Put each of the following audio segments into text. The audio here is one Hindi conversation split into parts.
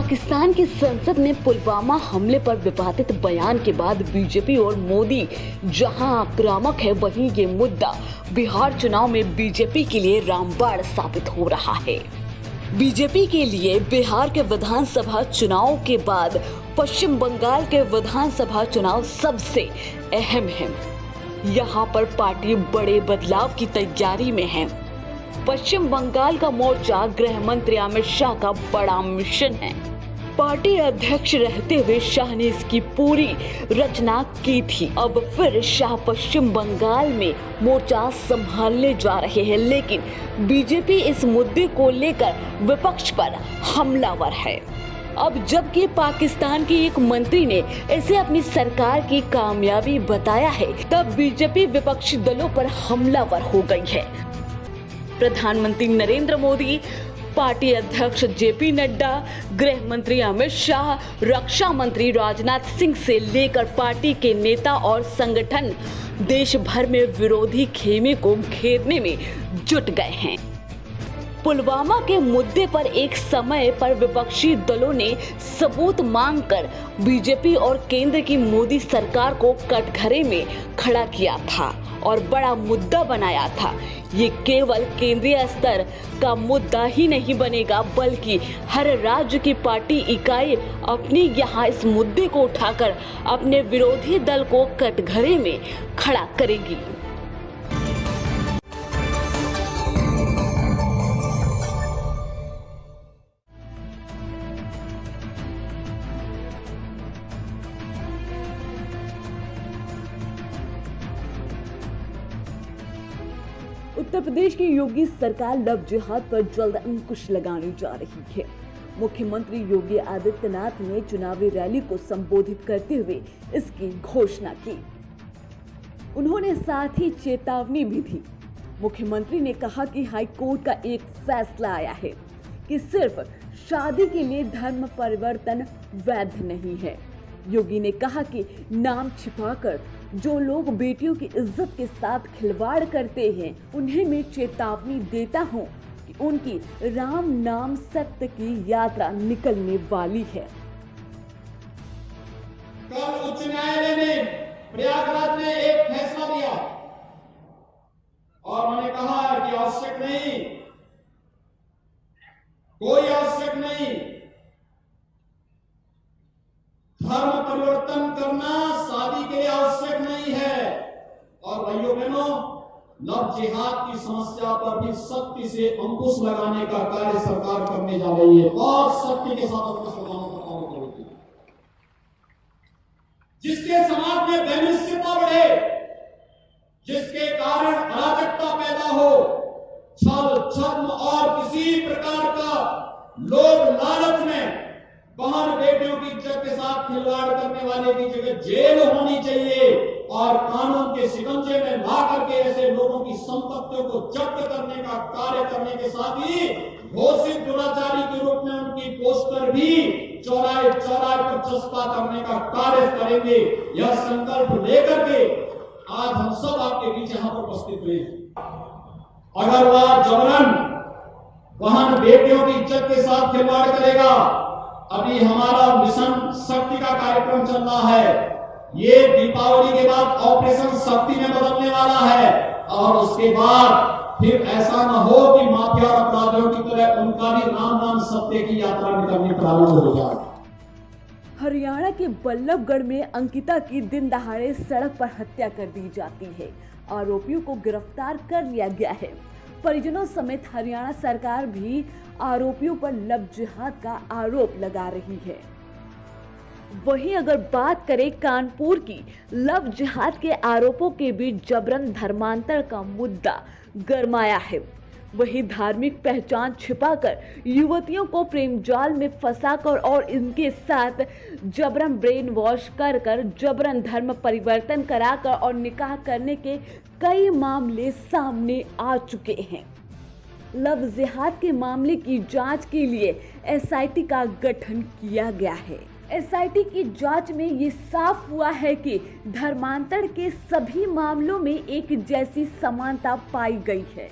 पाकिस्तान की संसद में पुलवामा हमले पर विवादित बयान के बाद बीजेपी और मोदी जहां आक्रामक है, वहीं ये मुद्दा बिहार चुनाव में बीजेपी के लिए रामबाण साबित हो रहा है। बीजेपी के लिए बिहार के विधानसभा चुनाव के बाद पश्चिम बंगाल के विधानसभा चुनाव सबसे अहम है। यहाँ पर पार्टी बड़े बदलाव की तैयारी में है। पश्चिम बंगाल का मोर्चा गृह मंत्री अमित शाह का बड़ा मिशन है। पार्टी अध्यक्ष रहते हुए शाह ने इसकी पूरी रचना की थी। अब फिर शाह पश्चिम बंगाल में मोर्चा संभालने जा रहे हैं, लेकिन बीजेपी इस मुद्दे को लेकर विपक्ष पर हमलावर है। अब जबकि पाकिस्तान के एक मंत्री ने इसे अपनी सरकार की कामयाबी बताया है, तब बीजेपी विपक्षी दलों पर हमलावर हो गई है। प्रधानमंत्री नरेंद्र मोदी, पार्टी अध्यक्ष जेपी नड्डा, गृह मंत्री अमित शाह, रक्षा मंत्री राजनाथ सिंह से लेकर पार्टी के नेता और संगठन देश भर में विरोधी खेमे को घेरने में जुट गए हैं। पुलवामा के मुद्दे पर एक समय पर विपक्षी दलों ने सबूत मांगकर बीजेपी और केंद्र की मोदी सरकार को कटघरे में खड़ा किया था और बड़ा मुद्दा बनाया था। ये केवल केंद्रीय स्तर का मुद्दा ही नहीं बनेगा, बल्कि हर राज्य की पार्टी इकाई अपनी यहाँ इस मुद्दे को उठाकर अपने विरोधी दल को कटघरे में खड़ा करेगी। उत्तर प्रदेश की योगी सरकार लव जिहाद पर जल्द अंकुश लगाने जा रही है। मुख्यमंत्री योगी आदित्यनाथ ने चुनावी रैली को संबोधित करते हुए इसकी घोषणा की। उन्होंने साथ ही चेतावनी भी दी। मुख्यमंत्री ने कहा कि हाई कोर्ट का एक फैसला आया है कि सिर्फ शादी के लिए धर्म परिवर्तन वैध नहीं है। योगी ने कहा कि नाम छिपाकर जो लोग बेटियों की इज्जत के साथ खिलवाड़ करते हैं, उन्हें मैं चेतावनी देता हूं कि उनकी राम नाम सत्य की यात्रा निकलने वाली है। कल उच्च न्यायालय ने प्रयागराज में एक फैसला दिया और उन्होंने कहा कि आवश्यक नहीं, कोई आवश्यक नहीं, धर्म परिवर्तन करना शादी के लिए आवश्यक नहीं है। और भाइयों बहनों, लव जिहाद की समस्या पर भी सख्ती से अंकुश लगाने का कार्य सरकार करने जा रही है। बहुत सख्ती के साथ अंकुश लगाने का कार्य करेगी, जिसके समाज में वैमनस्यता बढ़े, जिसके कारण अराजकता पैदा हो, छल छद्म और किसी प्रकार का लोभ लालच में बहन बेटियों की इज्जत के साथ खिलवाड़ करने वाले की जगह जेल होनी चाहिए और कानून के शिकंजे में ला करके ऐसे लोगों की संपत्तियों को जब्त करने का कार्य करने के साथ ही घोषित दुराचारी के रूप में उनकी पोस्टर भी चौराहे चौराहे पर चस्पा करने का कार्य करेंगे। यह संकल्प लेकर के आज हम सब आपके बीच यहाँ पर उपस्थित हुए। अगर वह जबरन बहन बेटियों की इज्जत के साथ खिलवाड़ करेगा, अभी हमारा मिशन शक्ति का कार्यक्रम चल रहा है, ये दीपावली के बाद ऑपरेशन शक्ति में बदलने वाला है और उसके बाद फिर ऐसा न हो कि माफिया और अपराधियों की तरह उनका भी राम नाम सत्य की यात्रा निकलनी प्रारंभ हो जाए। हरियाणा के बल्लभगढ़ में अंकिता की दिन दहाड़े सड़क पर हत्या कर दी जाती है। आरोपियों को गिरफ्तार कर लिया गया है। परिजनों समेत हरियाणा सरकार भी आरोपियों पर लव जिहाद का आरोप लगा रही है। वहीं अगर बात करें कानपुर की, लव जिहाद के आरोपों के बीच जबरन धर्मांतर का मुद्दा गरमाया है। वहीं धार्मिक पहचान छिपाकर युवतियों को प्रेम जाल में फंसाकर और इनके साथ जबरन ब्रेन वॉश कर जबरन धर्म परिवर्तन कराकर और निकाह करने के कई मामले सामने आ चुके हैं। लव जिहाद के मामले की जांच के लिए एसआईटी का गठन किया गया है। एसआईटी की जांच में ये साफ हुआ है कि धर्मांतर के सभी मामलों में एक जैसी समानता पाई गई है।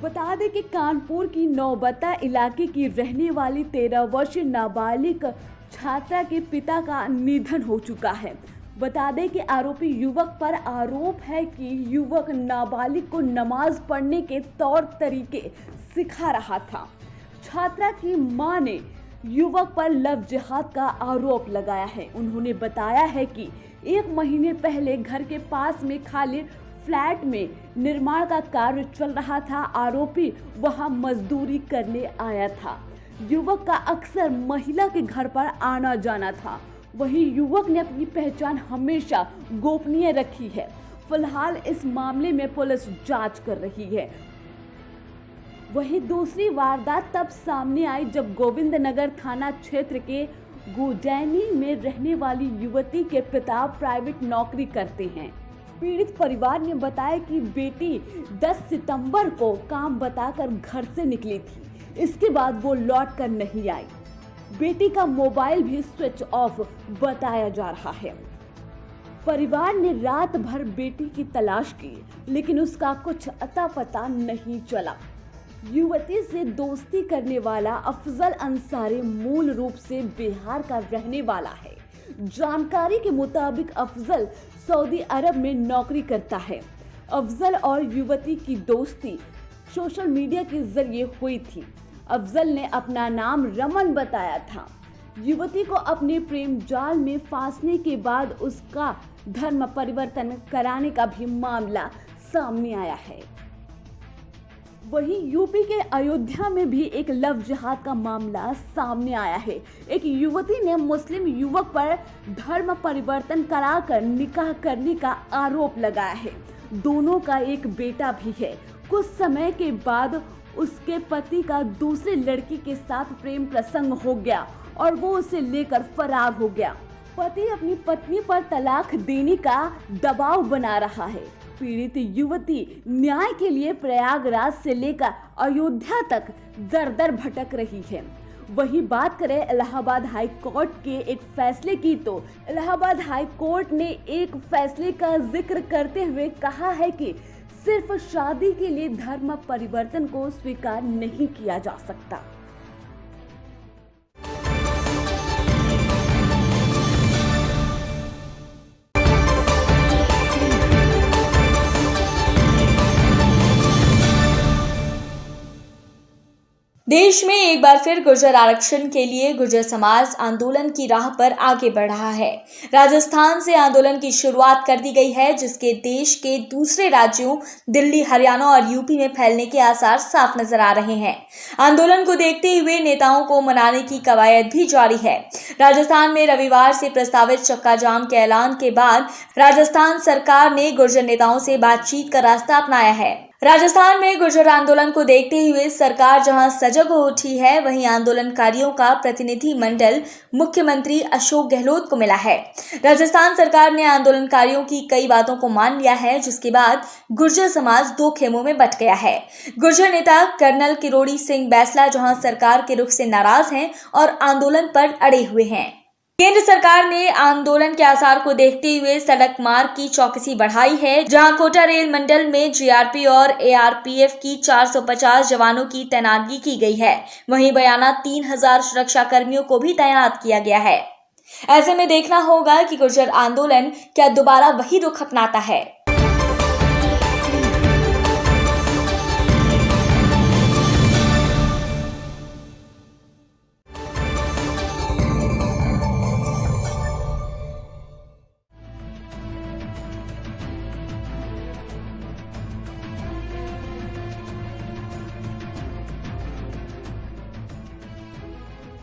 बता दें कि कानपुर की नौबता इलाके की रहने वाली 13 वर्षीय नाबालिग छात्रा के पिता का निधन हो चुका है। बता दें कि आरोपी युवक पर आरोप है कि युवक नाबालिग को नमाज पढ़ने के तौर तरीके सिखा रहा था। छात्रा की मां ने युवक पर लव जिहाद का आरोप लगाया है। उन्होंने बताया है कि 1 महीने पहले घर के पास में खाली फ्लैट में निर्माण का कार्य चल रहा था। आरोपी वहां मजदूरी करने आया था। युवक का अक्सर महिला के घर पर आना जाना था। वहीं युवक ने अपनी पहचान हमेशा गोपनीय रखी है। फिलहाल इस मामले में पुलिस जांच कर रही है। वहीं दूसरी वारदात तब सामने आई जब गोविंदनगर थाना क्षेत्र के गुजैनी में रहने वाली युवती के पिता प्राइवेट नौकरी करते हैं। पीड़ित परिवार ने बताया कि बेटी 10 सितंबर को काम बताकर घर से निकली थी। इसके बाद वो लौट कर नहीं आई। बेटी का मोबाइल भी स्विच ऑफ बताया जा रहा है। परिवार ने रात भर बेटी की तलाश की, लेकिन उसका कुछ अता पता नहीं चला। युवती से दोस्ती करने वाला अफजल अंसारी मूल रूप से बिहार का रहने वाला है। जानकारी के मुताबिक अफजल सऊदी अरब में नौकरी करता है। अफजल और युवती की दोस्ती सोशल मीडिया के जरिए हुई थी। अफजल ने अपना नाम रमन बताया था। युवती को अपने प्रेम जाल में फांसने के बाद उसका धर्म परिवर्तन कराने का भी मामला सामने आया है। वहीं यूपी के अयोध्या में भी एक लव जिहाद का मामला सामने आया है। एक युवती ने मुस्लिम युवक पर धर्म परिवर्तन कराकर निकाह करने का आरोप लगाया है। दोनों का एक बेटा भी है। कुछ समय के बाद उसके पति का दूसरे लड़की के साथ प्रेम प्रसंग हो गया और वो उसे लेकर फरार हो गया। पति अपनी पत्नी पर तलाक देने का दबाव बना रहा है। पीड़ित युवती न्याय के लिए प्रयागराज से लेकर अयोध्या तक दर-दर भटक रही है। वही बात करें इलाहाबाद हाई कोर्ट के एक फैसले की, तो इलाहाबाद हाई कोर्ट ने एक फैसले का जिक्र करते हुए कहा है कि सिर्फ शादी के लिए धर्म परिवर्तन को स्वीकार नहीं किया जा सकता। देश में एक बार फिर गुर्जर आरक्षण के लिए गुर्जर समाज आंदोलन की राह पर आगे बढ़ रहा है। राजस्थान से आंदोलन की शुरुआत कर दी गई है, जिसके देश के दूसरे राज्यों दिल्ली, हरियाणा और यूपी में फैलने के आसार साफ नजर आ रहे हैं। आंदोलन को देखते हुए नेताओं को मनाने की कवायद भी जारी है। राजस्थान में रविवार से प्रस्तावित चक्का जाम के ऐलान के बाद राजस्थान सरकार ने गुर्जर नेताओं से बातचीत का रास्ता अपनाया है। राजस्थान में गुर्जर आंदोलन को देखते हुए सरकार जहां सजग हो उठी है, वहीं आंदोलनकारियों का प्रतिनिधि मंडल मुख्यमंत्री अशोक गहलोत को मिला है। राजस्थान सरकार ने आंदोलनकारियों की कई बातों को मान लिया है, जिसके बाद गुर्जर समाज दो खेमों में बंट गया है। गुर्जर नेता कर्नल किरोड़ी सिंह बैसला जहां सरकार के रुख से नाराज हैं और आंदोलन पर अड़े हुए हैं। केंद्र सरकार ने आंदोलन के आसार को देखते हुए सड़क मार्ग की चौकसी बढ़ाई है, जहां कोटा रेल मंडल में जीआरपी और एआरपीएफ की 450 जवानों की तैनाती की गई है। वहीं बयाना 3000 सुरक्षा कर्मियों को भी तैनात किया गया है। ऐसे में देखना होगा कि गुर्जर आंदोलन क्या दोबारा वही रुख अपनाता है।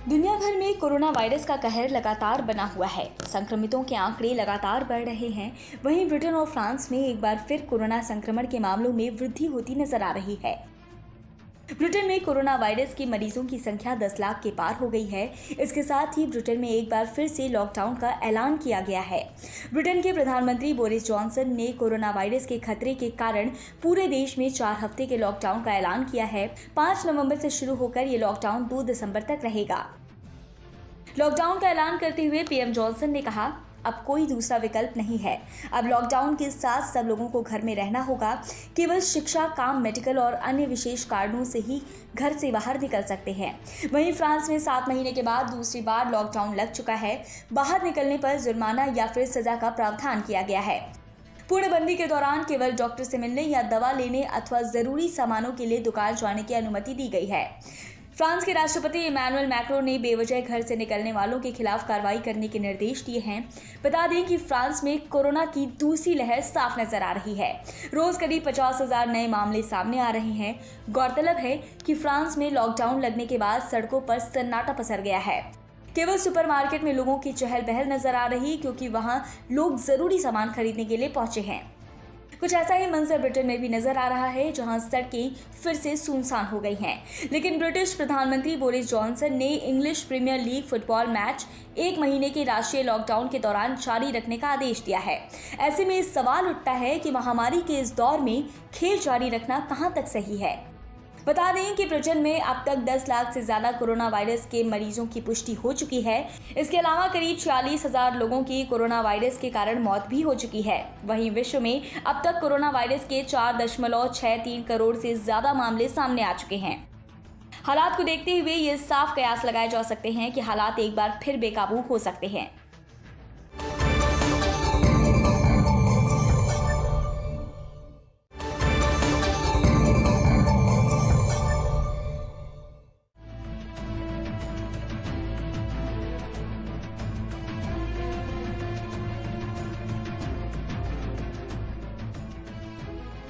दुनिया भर में कोरोना वायरस का कहर लगातार बना हुआ है। संक्रमितों के आंकड़े लगातार बढ़ रहे हैं। वहीं ब्रिटेन और फ्रांस में एक बार फिर कोरोना संक्रमण के मामलों में वृद्धि होती नजर आ रही है। ब्रिटेन में कोरोना वायरस के मरीजों की संख्या 10 लाख के पार हो गई है। इसके साथ ही ब्रिटेन में एक बार फिर से लॉकडाउन का ऐलान किया गया है। ब्रिटेन के प्रधानमंत्री बोरिस जॉनसन ने कोरोना वायरस के खतरे के कारण पूरे देश में 4 हफ्ते के लॉकडाउन का ऐलान किया है। 5 नवंबर से शुरू होकर ये लॉकडाउन 2 दिसंबर तक रहेगा। लॉकडाउन का ऐलान करते हुए पीएम जॉनसन ने कहा, अब कोई दूसरा विकल्प नहीं है। अब लॉकडाउन के साथ सब लोगों को घर में रहना होगा। केवल शिक्षा, काम, मेडिकल और अन्य विशेष कारणों से ही घर से बाहर निकल सकते हैं। वहीं फ्रांस में 7 महीने के बाद दूसरी बार लॉकडाउन लग चुका है। बाहर निकलने पर जुर्माना या फिर सजा का प्रावधान किया गया है। पूर्णबंदी के दौरान केवल डॉक्टर से मिलने या दवा लेने अथवा जरूरी सामानों के लिए दुकान जाने की अनुमति दी गई है। फ्रांस के राष्ट्रपति इमैनुअल मैक्रों ने बेवजह घर से निकलने वालों के खिलाफ कार्रवाई करने के निर्देश दिए हैं। बता दें कि फ्रांस में कोरोना की दूसरी लहर साफ नजर आ रही है। रोज करीब 50,000 नए मामले सामने आ रहे हैं। गौरतलब है कि फ्रांस में लॉकडाउन लगने के बाद सड़कों पर सन्नाटा पसर गया है। केवल सुपरमार्केट में लोगों की चहल पहल नजर आ रही, क्योंकि वहां लोग जरूरी सामान खरीदने के लिए पहुंचे हैं। कुछ ऐसा ही मंजर ब्रिटेन में भी नजर आ रहा है, जहां सड़कें फिर से सुनसान हो गई हैं। लेकिन ब्रिटिश प्रधानमंत्री बोरिस जॉनसन ने English Premier League football match 1 महीने के राष्ट्रीय लॉकडाउन के दौरान जारी रखने का आदेश दिया है। ऐसे में सवाल उठता है कि महामारी के इस दौर में खेल जारी रखना कहां तक सही है। बता दें कि ब्रिटेन में अब तक 10 लाख से ज्यादा कोरोना वायरस के मरीजों की पुष्टि हो चुकी है। इसके अलावा करीब 46,000 लोगों की कोरोना वायरस के कारण मौत भी हो चुकी है। वहीं विश्व में अब तक कोरोना वायरस के 4.63 करोड़ से ज्यादा मामले सामने आ चुके हैं। हालात को देखते हुए ये साफ कयास लगाए जा सकते हैं कि हालात एक बार फिर बेकाबू हो सकते हैं।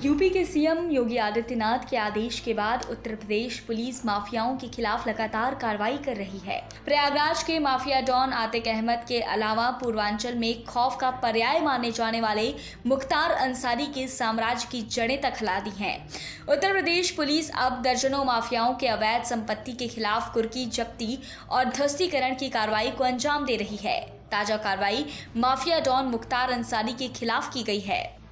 यूपी के सीएम योगी आदित्यनाथ के आदेश के बाद उत्तर प्रदेश पुलिस माफियाओं के खिलाफ लगातार कार्रवाई कर रही है। प्रयागराज के माफिया डॉन आतिक अहमद के अलावा पूर्वांचल में खौफ का पर्याय माने जाने वाले मुख्तार अंसारी के साम्राज्य की जड़ें तक हिला दी हैं। उत्तर प्रदेश पुलिस अब दर्जनों माफियाओं के अवैध संपत्ति के खिलाफ कुर्की जब्ती और ध्वस्तीकरण की कार्रवाई को अंजाम दे रही है। ताजा कार्रवाई माफिया डॉन मुख्तार अंसारी के खिलाफ की गई है।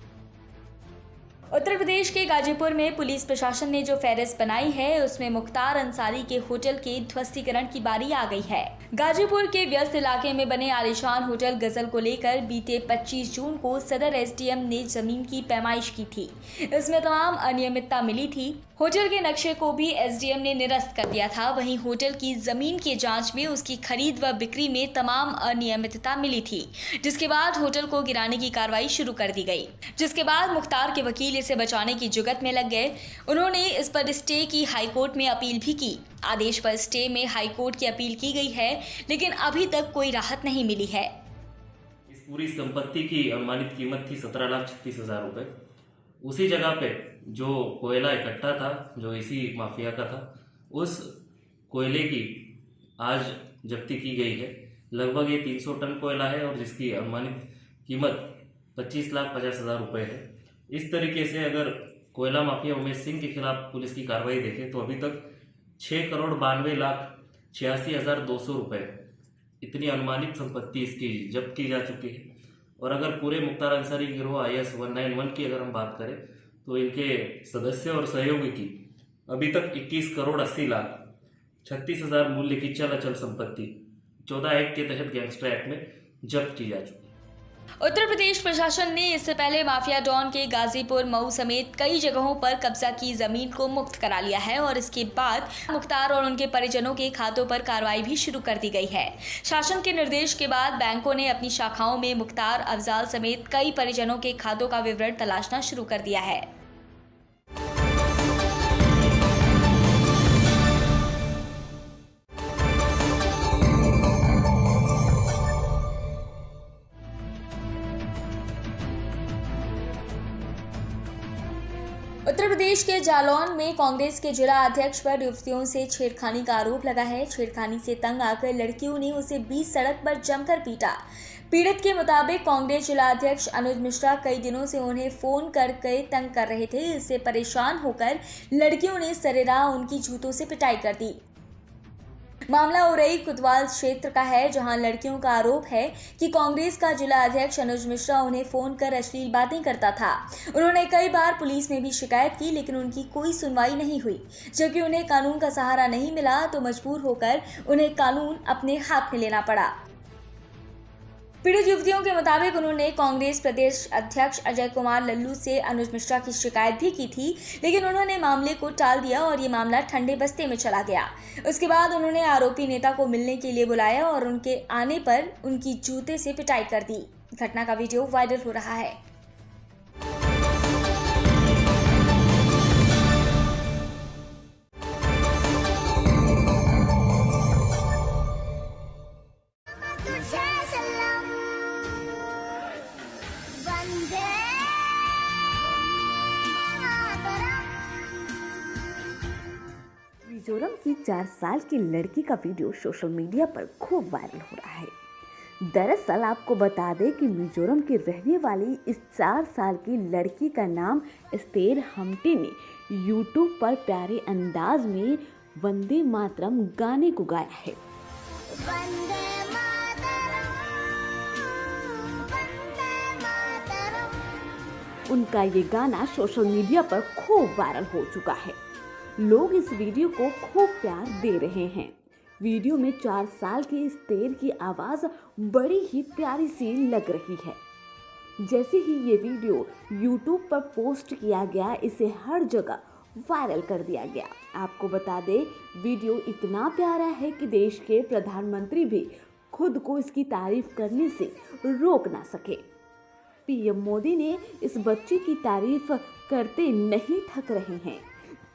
उत्तर प्रदेश के गाजीपुर में पुलिस प्रशासन ने जो फहरिस्त बनाई है, उसमें मुख्तार अंसारी के होटल के ध्वस्तीकरण की बारी आ गई है। गाजीपुर के व्यस्त इलाके में बने आलीशान होटल गजल को लेकर बीते 25 जून को सदर एसडीएम ने जमीन की पैमाइश की थी। इसमें तमाम अनियमितता मिली थी। होटल के नक्शे को भी एसडीएम ने निरस्त कर दिया था। वहीं होटल की जमीन की जांच में उसकी खरीद व बिक्री में तमाम अनियमितता मिली थी, जिसके बाद होटल को गिराने की कार्रवाई शुरू कर दी गई। जिसके बाद मुख्तार के वकील इसे बचाने की जुगत में लग गए। उन्होंने इस पर स्टे की हाईकोर्ट में अपील भी की। आदेश पर स्टे में हाईकोर्ट की अपील की गई है, लेकिन अभी तक कोई राहत नहीं मिली है। इस पूरी संपत्ति की अनुमानित कीमत थी 17,36,000 रुपए। उसी जगह पे जो कोयला इकट्ठा था, जो इसी माफिया का था, उस कोयले की आज जब्ती की गई है। लगभग ये 300 टन कोयला है और जिसकी अनुमानित कीमत 25,50,000 रुपए है। इस तरीके से अगर कोयला माफिया उमेश सिंह के खिलाफ पुलिस की कार्रवाई देखें तो अभी तक 6,92,86,200 रुपए इतनी अनुमानित संपत्ति इसकी जब्त की जा चुकी है। और अगर पूरे मुख्तार अंसारी गिरोह IS 191 की अगर हम बात करें तो इनके सदस्य और सहयोगी की अभी तक 21,80,36,000 मूल्य की चल अचल संपत्ति 14 एक्ट के तहत गैंगस्टर एक्ट में जब्त की जा चुकी है। उत्तर प्रदेश प्रशासन ने इससे पहले माफिया डॉन के गाजीपुर, मऊ समेत कई जगहों पर कब्जा की जमीन को मुक्त करा लिया है और इसके बाद मुख्तार और उनके परिजनों के खातों पर कार्रवाई भी शुरू कर दी गई है। शासन के निर्देश के बाद बैंकों ने अपनी शाखाओं में मुख्तार, अफजाल समेत कई परिजनों के खातों का विवरण तलाशना शुरू कर दिया है। उत्तर प्रदेश के जालौन में कांग्रेस के जिला अध्यक्ष पर युवतियों से छेड़खानी का आरोप लगा है। छेड़खानी से तंग आकर लड़कियों ने उसे बीच सड़क पर जमकर पीटा। पीड़ित के मुताबिक कांग्रेस जिला अध्यक्ष अनुज मिश्रा कई दिनों से उन्हें फोन करके तंग कर रहे थे। इससे परेशान होकर लड़कियों ने सरेराह उनकी जूतों से पिटाई कर दी। मामला उरई कुतवाल क्षेत्र का है, जहां लड़कियों का आरोप है कि कांग्रेस का जिला अध्यक्ष अनुज मिश्रा उन्हें फोन कर अश्लील बातें करता था। उन्होंने कई बार पुलिस में भी शिकायत की, लेकिन उनकी कोई सुनवाई नहीं हुई। जबकि उन्हें कानून का सहारा नहीं मिला तो मजबूर होकर उन्हें कानून अपने हाथ में लेना पड़ा। पीड़ित युवतियों के मुताबिक उन्होंने कांग्रेस प्रदेश अध्यक्ष अजय कुमार लल्लू से अनुज मिश्रा की शिकायत भी की थी, लेकिन उन्होंने मामले को टाल दिया और ये मामला ठंडे बस्ते में चला गया। उसके बाद उन्होंने आरोपी नेता को मिलने के लिए बुलाया और उनके आने पर उनकी जूते से पिटाई कर दी। घटना का वीडियो वायरल हो रहा है। मिजोरम की 4 साल की लड़की का वीडियो सोशल मीडिया पर खूब वायरल हो रहा है। दरअसल आपको बता दें कि मिजोरम की रहने वाली इस 4 साल की लड़की का नाम एस्तेर हमटे ने यूट्यूब पर प्यारे अंदाज में वंदे मातरम गाने को गाया है। उनका ये गाना सोशल मीडिया पर खूब वायरल हो चुका है। लोग इस वीडियो को खूब प्यार दे रहे हैं। वीडियो में 4 साल की एस्तेर की आवाज़ बड़ी ही प्यारी सी लग रही है। जैसे ही ये वीडियो यूट्यूब पर पोस्ट किया गया, इसे हर जगह वायरल कर दिया गया। आपको बता दें, वीडियो इतना प्यारा है कि देश के प्रधानमंत्री भी खुद को इसकी तारीफ करने से रोक ना सके। पीएम मोदी ने इस बच्ची की तारीफ करते नहीं थक रहे हैं।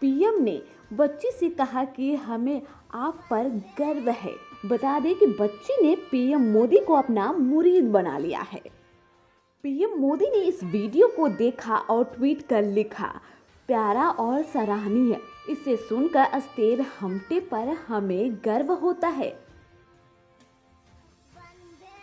पीएम ने बच्ची से कहा कि हमें आप पर गर्व है। बता दें कि बच्ची ने पीएम मोदी को अपना मुरीद बना लिया है। पीएम मोदी ने इस वीडियो को देखा और ट्वीट कर लिखा, प्यारा और सराहनीय। इसे सुनकर एस्तेर हमटे पर हमें गर्व होता है।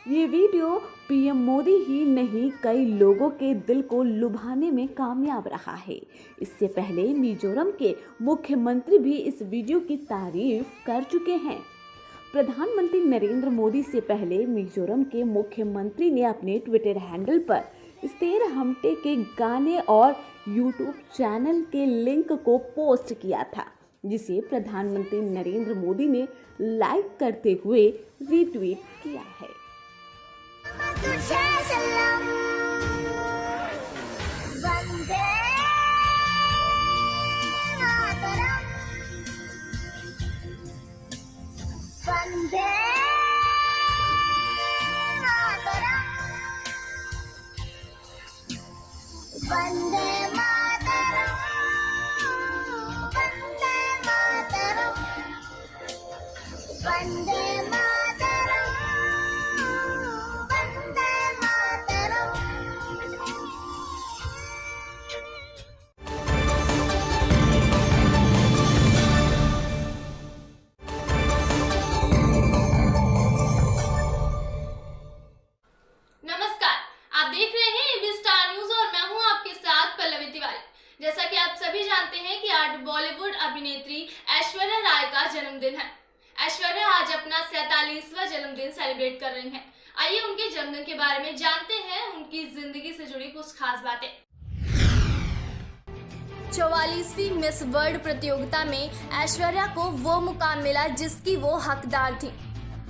ये वीडियो पीएम मोदी ही नहीं, कई लोगों के दिल को लुभाने में कामयाब रहा है। इससे पहले मिजोरम के मुख्यमंत्री भी इस वीडियो की तारीफ कर चुके हैं। प्रधानमंत्री नरेंद्र मोदी से पहले मिजोरम के मुख्यमंत्री ने अपने ट्विटर हैंडल पर एस्तेर हमटे के गाने और यूट्यूब चैनल के लिंक को पोस्ट किया था, जिसे प्रधानमंत्री नरेंद्र मोदी ने लाइक करते हुए रीट्वीट किया है। जैसा कि आप सभी जानते हैं कि आज बॉलीवुड अभिनेत्री ऐश्वर्या राय का जन्मदिन है। ऐश्वर्या आज अपना 47वां जन्मदिन सेलिब्रेट कर रही हैं। आइए उनके जन्मदिन के बारे में जानते हैं, उनकी जिंदगी से जुड़ी कुछ खास बातें। 44वीं मिस वर्ल्ड प्रतियोगिता में ऐश्वर्या को वो मुकाम मिला जिसकी वो हकदार थी।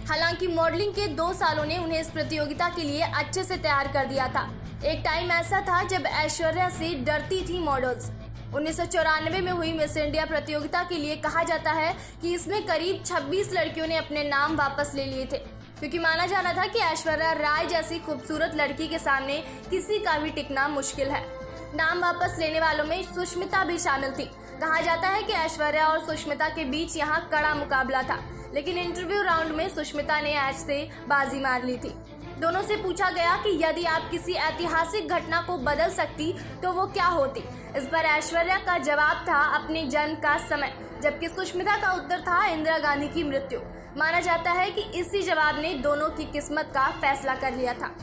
हालांकि मॉडलिंग के 2 सालों ने उन्हें इस प्रतियोगिता के लिए अच्छे से तैयार कर दिया था। एक टाइम ऐसा था जब ऐश्वर्या से डरती थी मॉडल्स। 1994 में हुई मिस इंडिया प्रतियोगिता के लिए कहा जाता है कि इसमें करीब 26 लड़कियों ने अपने नाम वापस ले लिए थे, क्योंकि माना जा रहा था कि ऐश्वर्या राय जैसी खूबसूरत लड़की के सामने किसी का भी टिकना मुश्किल है। नाम वापस लेने वालों में सुष्मिता भी शामिल थी। कहा जाता है कि ऐश्वर्या और सुष्मिता के बीच यहाँ कड़ा मुकाबला था, लेकिन इंटरव्यू राउंड में सुष्मिता ने ऐश से बाजी मार ली थी। दोनों से पूछा गया कि यदि आप किसी ऐतिहासिक घटना को बदल सकती तो वो क्या होती। इस पर ऐश्वर्या का जवाब था अपने जन्म का समय, जबकि सुष्मिता का उत्तर था इंदिरा गांधी की मृत्यु। माना जाता है कि इसी जवाब ने दोनों की किस्मत का फैसला कर लिया था।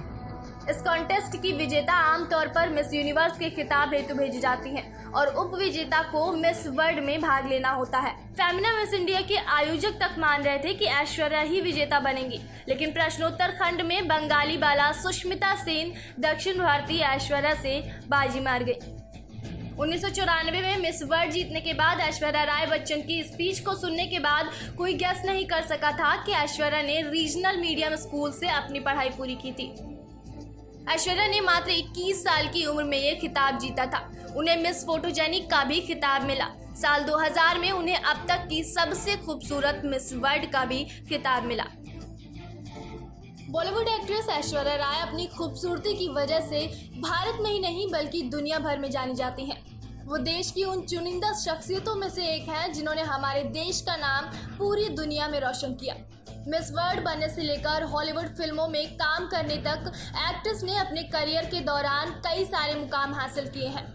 इस कॉन्टेस्ट की विजेता आमतौर पर मिस यूनिवर्स के खिताब हेतु भेजी जाती हैं और उप विजेता को मिस वर्ल्ड में भाग लेना होता है। फेमिना मिस इंडिया के आयोजक तक मान रहे थे कि ऐश्वर्या ही विजेता बनेंगी, लेकिन प्रश्नोत्तर खंड में बंगाली बाला सुष्मिता सेन दक्षिण भारतीय ऐश्वर्या से बाजी मार गई। 1994 में मिस वर्ल्ड जीतने के बाद ऐश्वर्या राय बच्चन की स्पीच को सुनने के बाद कोई गेस नहीं कर सका था कि ऐश्वर्या ने रीजनल मीडियम स्कूल से अपनी पढ़ाई पूरी की थी। ऐश्वर्या ने मात्र 21 साल की उम्र में ये खिताब जीता था। उन्हें मिस फोटोजेनिक का भी खिताब मिला। साल 2000 में उन्हें अब तक की सबसे खूबसूरत मिस वर्ल्ड का भी खिताब मिला। बॉलीवुड एक्ट्रेस ऐश्वर्या राय अपनी खूबसूरती की वजह से भारत में ही नहीं बल्कि दुनिया भर में जानी जाती हैं। वो देश की उन चुनिंदा शख्सियतों में से एक हैं जिन्होंने हमारे देश का नाम पूरी दुनिया में रोशन किया। मिस वर्ल्ड बनने से लेकर हॉलीवुड फिल्मों में काम करने तक एक्ट्रेस ने अपने करियर के दौरान कई सारे मुकाम हासिल किए हैं।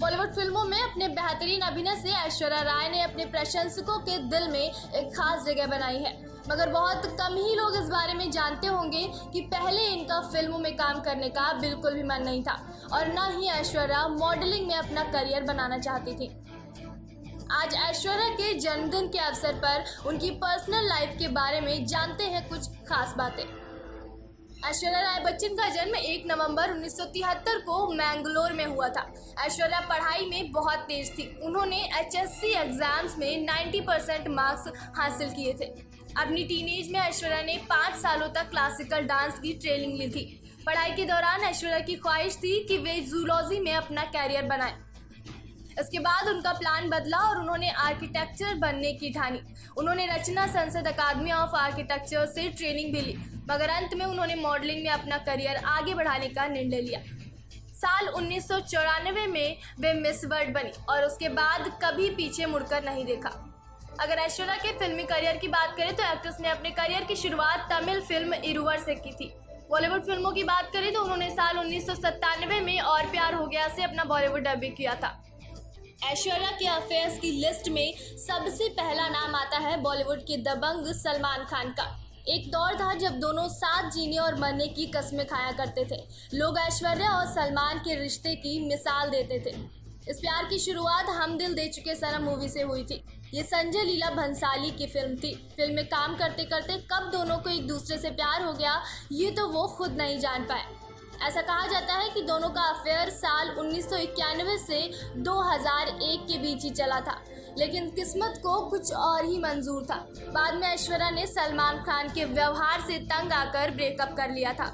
बॉलीवुड फिल्मों में अपने बेहतरीन अभिनय से ऐश्वर्या राय ने अपने प्रशंसकों के दिल में एक खास जगह बनाई है, मगर बहुत कम ही लोग इस बारे में जानते होंगे कि पहले इनका फिल्मों में काम करने का बिल्कुल भी मन नहीं था और न ही ऐश्वर्या मॉडलिंग में अपना करियर बनाना चाहती थी। आज ऐश्वर्या के जन्मदिन के अवसर पर उनकी पर्सनल लाइफ के बारे में जानते हैं कुछ खास बातें। ऐश्वर्या राय बच्चन का जन्म 1 नवंबर 1973 को मैंगलोर में हुआ था। ऐश्वर्या पढ़ाई में बहुत तेज थी। उन्होंने HSC एग्जाम्स में 90% मार्क्स हासिल किए थे। अपनी टीनेज में ऐश्वर्या ने 5 सालों तक क्लासिकल डांस की ट्रेनिंग ली थी। पढ़ाई के दौरान ऐश्वर्या की ख्वाहिश थी कि वे जूलॉजी में अपना कैरियर बनाएं। इसके बाद उनका प्लान बदला और उन्होंने आर्किटेक्चर बनने की ठानी। उन्होंने रचना संसद अकादमी ऑफ आर्किटेक्चर से ट्रेनिंग भी ली, मगर अंत में उन्होंने मॉडलिंग में अपना करियर आगे बढ़ाने का निर्णय लिया। साल 1994 में वे मिस वर्ल्ड बनी और उसके बाद कभी पीछे मुड़कर नहीं देखा। अगर ऐश्वर्या के फिल्मी करियर की बात करें तो एक्ट्रेस ने अपने करियर की शुरुआत तमिल फिल्म इरुवर से की थी। बॉलीवुड फिल्मों की बात करें तो उन्होंने साल 1997 में और प्यार हो गया से अपना बॉलीवुड डेब्यू किया था। ऐश्वर्या के अफेयर्स की लिस्ट में सबसे पहला नाम आता है बॉलीवुड के दबंग सलमान खान का। एक दौर था जब दोनों साथ जीने और मरने की कस्में खाया करते थे। लोग ऐश्वर्या और सलमान के रिश्ते की मिसाल देते थे। इस प्यार की शुरुआत हम दिल दे चुके सनम मूवी से हुई थी। ये संजय लीला भंसाली की फिल्म थी। फिल्म में काम करते करते कब दोनों को एक दूसरे से प्यार हो गया ये तो वो खुद नहीं जान पाए। ऐसा कहा जाता है कि दोनों का अफेयर साल 1991 से 2001 के बीच ही चला था, लेकिन किस्मत को कुछ और ही मंजूर था। बाद में ऐश्वर्या ने सलमान खान के व्यवहार से तंग आकर ब्रेकअप कर लिया था।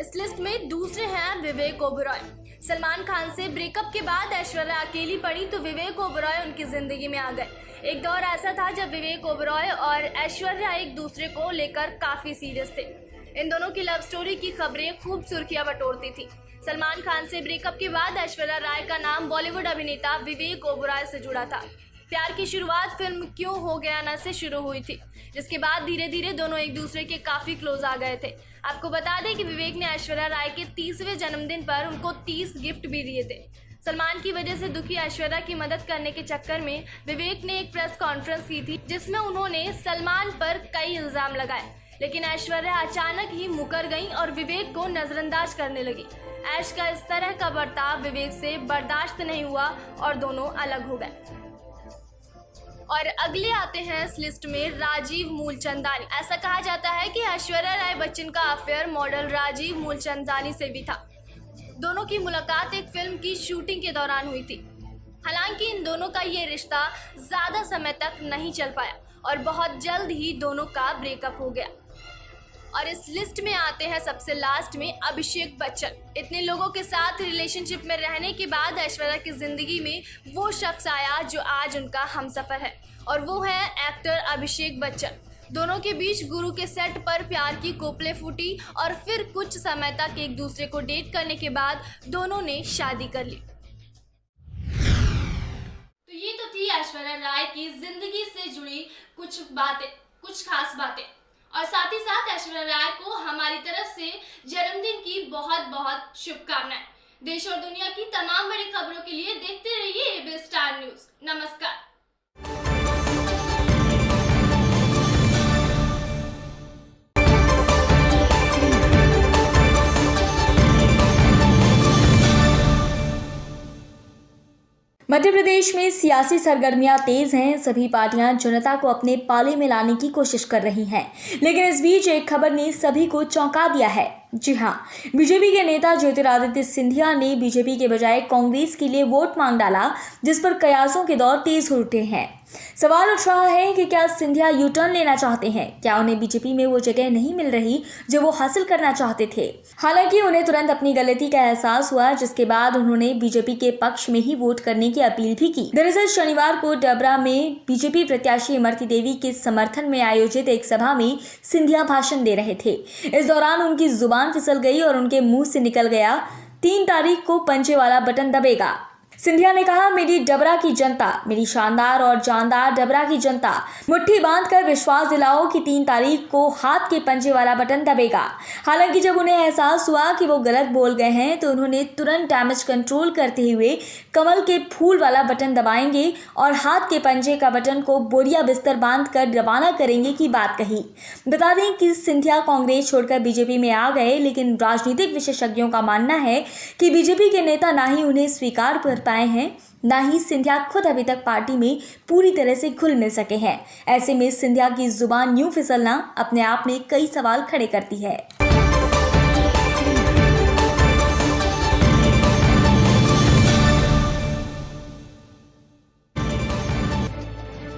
इस लिस्ट में दूसरे हैं विवेक ओबरॉय। सलमान खान से ब्रेकअप के बाद ऐश्वर्या अकेली पड़ी तो विवेक ओबरॉय उनकी जिंदगी में आ गए। एक दौर ऐसा था जब विवेक ओबरॉय और ऐश्वर्या एक दूसरे को लेकर काफी सीरियस थे। इन दोनों की लव स्टोरी की खबरें खूब सुर्खियां बटोरती थी। सलमान खान से ब्रेकअप के बाद ऐश्वर्या राय का नाम बॉलीवुड अभिनेता विवेक ओबरॉय से जुड़ा था। प्यार की शुरुआत फिल्म क्यों हो गया ना से शुरू हुई थी, जिसके बाद धीरे धीरे दोनों एक दूसरे के काफी क्लोज आ गए थे। आपको बता दें कि विवेक ने ऐश्वर्या राय के 30वें जन्मदिन पर उनको 30 गिफ्ट भी दिए थे। सलमान की वजह से दुखी ऐश्वर्या की मदद करने के चक्कर में विवेक ने एक प्रेस कॉन्फ्रेंस की थी, जिसमें उन्होंने सलमान पर कई इल्जाम लगाए, लेकिन ऐश्वर्या अचानक ही मुकर गई और विवेक को नजरअंदाज करने लगी। ऐश का इस तरह का बर्ताव विवेक से बर्दाश्त नहीं हुआ और दोनों अलग हो गए। और अगले आते हैं इस लिस्ट में राजीव मूलचंदानी। ऐसा कहा जाता है कि ऐश्वर्या राय बच्चन का अफेयर मॉडल राजीव मूलचंदानी से भी था। दोनों की मुलाकात एक फिल्म की शूटिंग के दौरान हुई थी। हालांकि इन दोनों का ये रिश्ता ज्यादा समय तक नहीं चल पाया और बहुत जल्द ही दोनों का ब्रेकअप हो गया। और इस लिस्ट में आते हैं सबसे लास्ट में अभिषेक बच्चन। इतने लोगों के साथ रिलेशनशिप में रहने के बाद ऐश्वर्या की जिंदगी में वो शख्स आया जो आज उनका हमसफर है, और वो है एक्टर अभिषेक बच्चन। दोनों के बीच गुरु के सेट पर प्यार की कोपले फूटी और फिर कुछ समय तक एक दूसरे को डेट करने के बाद दोनों ने शादी कर ली। तो ये तो थी ऐश्वर्या राय की जिंदगी से जुड़ी कुछ बातें, कुछ खास बातें, और साथ ही साथ ऐश्वर्या राय को हमारी तरफ से जन्मदिन की बहुत बहुत शुभकामनाएं। देश और दुनिया की तमाम बड़ी खबरों के लिए देखते रहिए एबी स्टार न्यूज। नमस्कार। मध्य प्रदेश में सियासी सरगर्मियां तेज हैं। सभी पार्टियां जनता को अपने पाले में लाने की कोशिश कर रही हैं, लेकिन इस बीच एक खबर ने सभी को चौंका दिया है। जी हाँ, बीजेपी के नेता ज्योतिरादित्य सिंधिया ने बीजेपी के बजाय कांग्रेस के लिए वोट मांग डाला, जिस पर कयासों के दौर तेज हो उठे हैं। सवाल उठ रहा है कि क्या सिंधिया यू टर्न लेना चाहते हैं? क्या उन्हें बीजेपी में वो जगह नहीं मिल रही जो वो हासिल करना चाहते थे? हालांकि उन्हें तुरंत अपनी गलती का एहसास हुआ, जिसके बाद उन्होंने बीजेपी के पक्ष में ही वोट करने की अपील भी की। दरअसल शनिवार को डबरा में बीजेपी प्रत्याशी इमरती देवी के समर्थन में आयोजित एक सभा में सिंधिया भाषण दे रहे थे। इस दौरान उनकी जुबान फिसल गई और उनके मुंह से निकल गया, 3 तारीख को पंजे वाला बटन दबेगा। सिंधिया ने कहा, मेरी डबरा की जनता, मेरी शानदार और जानदार डबरा की जनता, मुट्ठी बांधकर विश्वास दिलाओ कि 3 तारीख को हाथ के पंजे वाला बटन दबेगा। हालांकि जब उन्हें एहसास हुआ कि वो गलत बोल गए हैं तो उन्होंने तुरंत डैमेज कंट्रोल करते हुए कमल के फूल वाला बटन दबाएंगे और हाथ के पंजे का बटन को बोरिया बिस्तर बांधकर रवाना करेंगे की बात कही। बता दें कि सिंधिया कांग्रेस छोड़कर बीजेपी में आ गए, लेकिन राजनीतिक विशेषज्ञों का मानना है कि बीजेपी के नेता ना ही उन्हें स्वीकार कर पाए हैं, ना ही सिंधिया खुद अभी तक पार्टी में पूरी तरह से घुल मिल सके हैं। ऐसे में सिंधिया की जुबान यूं फिसलना अपने आप में कई सवाल खड़े करती है।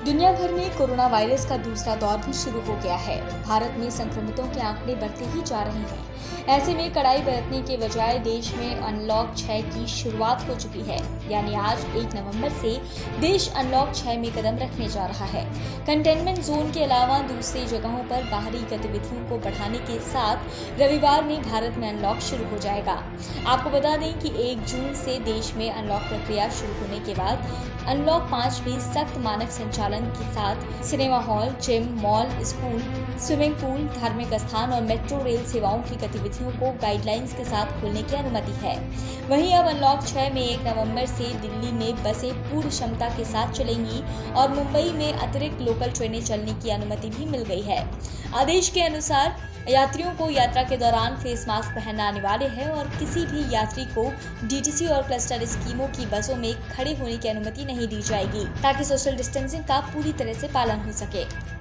दुनिया भर में कोरोना वायरस का दूसरा दौर भी शुरू हो गया है। भारत में संक्रमितों के आंकड़े बढ़ते ही जा रहे हैं। ऐसे में कड़ाई बरतने के बजाय देश में अनलॉक 6 की शुरुआत हो चुकी है। यानी आज 1 नवंबर से देश अनलॉक 6 में कदम रखने जा रहा है। कंटेनमेंट जोन के अलावा दूसरी जगहों पर बाहरी गतिविधियों को बढ़ाने के साथ रविवार में भारत में अनलॉक शुरू हो जाएगा। आपको बता दें कि 1 जून से देश में अनलॉक प्रक्रिया शुरू होने के बाद अनलॉक 5 में सख्त मानक संचालन के साथ cinema hall, gym, mall, school, swimming pool, धार्मिक स्थान और मेट्रो रेल सेवाओं की गतिविधियों को गाइडलाइंस के साथ खोलने की अनुमति है। वहीं अब अनलॉक 6 में 1 नवंबर से दिल्ली में बसें पूर्ण क्षमता के साथ चलेंगी और मुंबई में अतिरिक्त लोकल ट्रेनें चलने की अनुमति भी मिल गई है। आदेश के अनुसार यात्रियों को यात्रा के दौरान फेस मास्क पहनना अनिवार्य है और किसी भी यात्री को डीटीसी और क्लस्टर स्कीमों की बसों में खड़े होने की अनुमति नहीं दी जाएगी, ताकि सोशल डिस्टेंसिंग का पूरी तरह से पालन हो सके।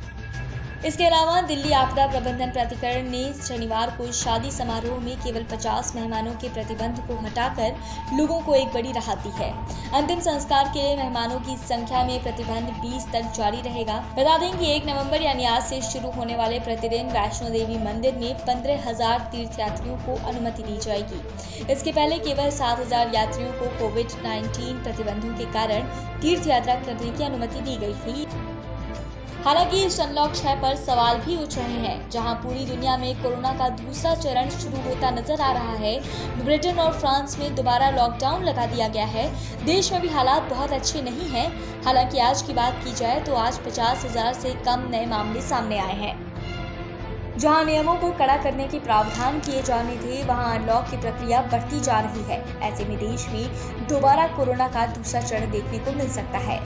इसके अलावा दिल्ली आपदा प्रबंधन प्राधिकरण ने शनिवार को शादी समारोह में केवल 50 मेहमानों के प्रतिबंध को हटाकर लोगों को एक बड़ी राहत दी है। अंतिम संस्कार के लिए मेहमानों की संख्या में प्रतिबंध 20 तक जारी रहेगा। बता दें कि 1 नवंबर यानी आज से शुरू होने वाले प्रतिदिन वैष्णो देवी मंदिर में 15,000 तीर्थयात्रियों को अनुमति दी जाएगी। इसके पहले केवल 7,000 यात्रियों को कोविड-19 प्रतिबंधों के कारण तीर्थ यात्रा करने की अनुमति दी गई थी। हालांकि इस अनलॉक 6 पर सवाल भी उठ रहे हैं। जहां पूरी दुनिया में कोरोना का दूसरा चरण शुरू होता नजर आ रहा है, ब्रिटेन और फ्रांस में दोबारा लॉकडाउन लगा दिया गया है। देश में भी हालात बहुत अच्छे नहीं हैं। हालांकि आज की बात की जाए तो आज 50,000 से कम नए मामले सामने आए हैं। जहां नियमों को कड़ा करने के प्रावधान किए जाने थे, वहां अनलॉक की प्रक्रिया बढ़ती जा रही है। ऐसे में देश में दोबारा कोरोना का दूसरा चरण देखने को मिल सकता है।